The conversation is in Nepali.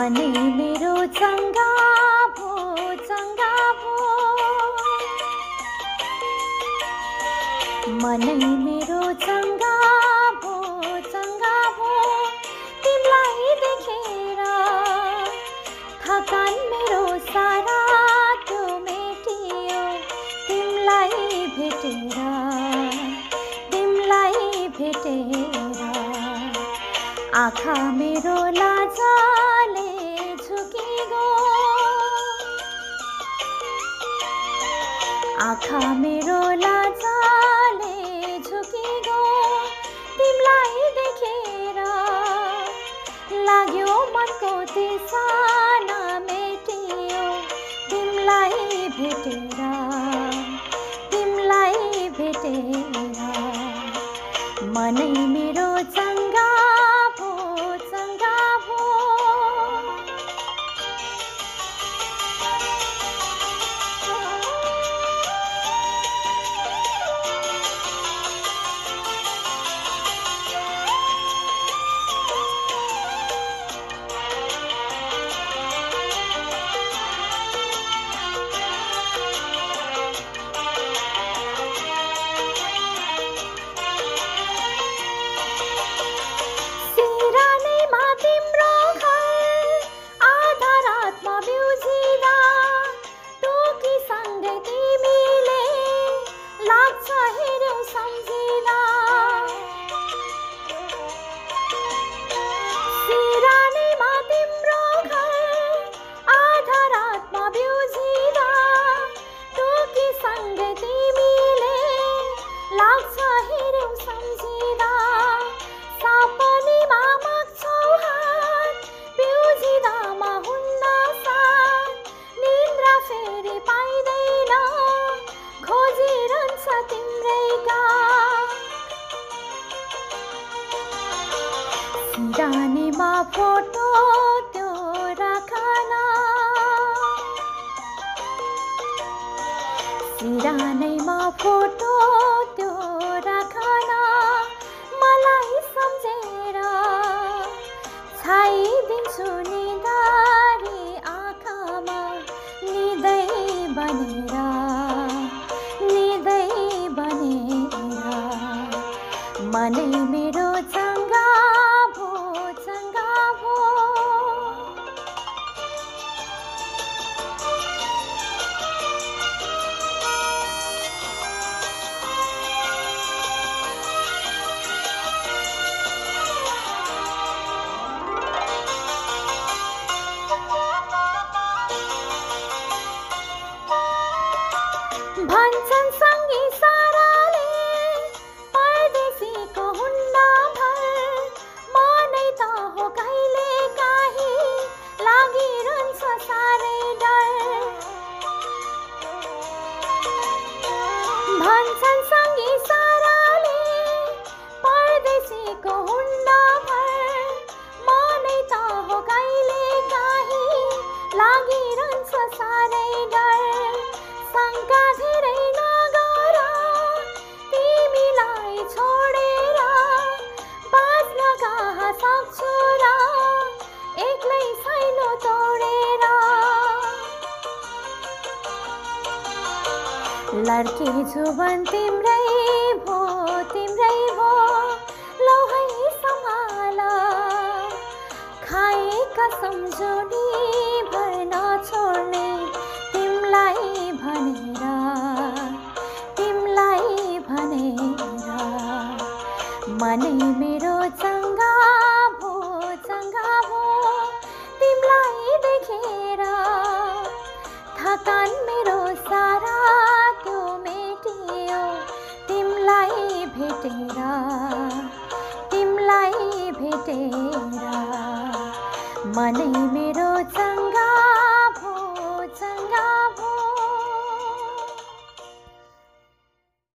मनै मेरो चङ्गा भो मनै मेरो चङ्गा भो तिमीलाई देखेर थकान मेरो सारा त्यो मेटियो तिमीलाई भेटेर आँखा मेरो लाजले झुकिगयो आँखा मेरो लाजले झुकिगयो तिमीलाई देखेर लाग्यो मनको तृष्णा मेटियो तिमीलाई भेटेर मनै मेरो चङ्गा भो सिरानीमा फोटो त्यो राखना सिरानीमा फोटो त्यो राखना मलाई सम्झेर छाइदिन्छु निधारी आँखामा निदै बनेर मनै मेरो चङ्गा भो भन्छन् सँगै साराले परदेशीको हुन्न भर मनै त हो कहिले काहीँ लागिरहन्छ साह्रै डर भन्छन् सँगै साराले परदेशीको हुन्न भर मनै त हो कहिले काहीँ लागिरहन्छ साह्रै डर शङ्का धेरै नगर तिमीलाई छोडेर बाँच्न कहाँ सक्छु र एक्लै साइलो तोडेर लड्के जुवन तिम्रै भो लौ है सम्हाल खाए कसम जोडी भर नछोड्ने तिमीलाई भनेर मनै मेरो चङ्गा भो तिमीलाई देखेर थकान मेरो सारा त्यो मेटियो तिमीलाई भेटेर मनै मेरो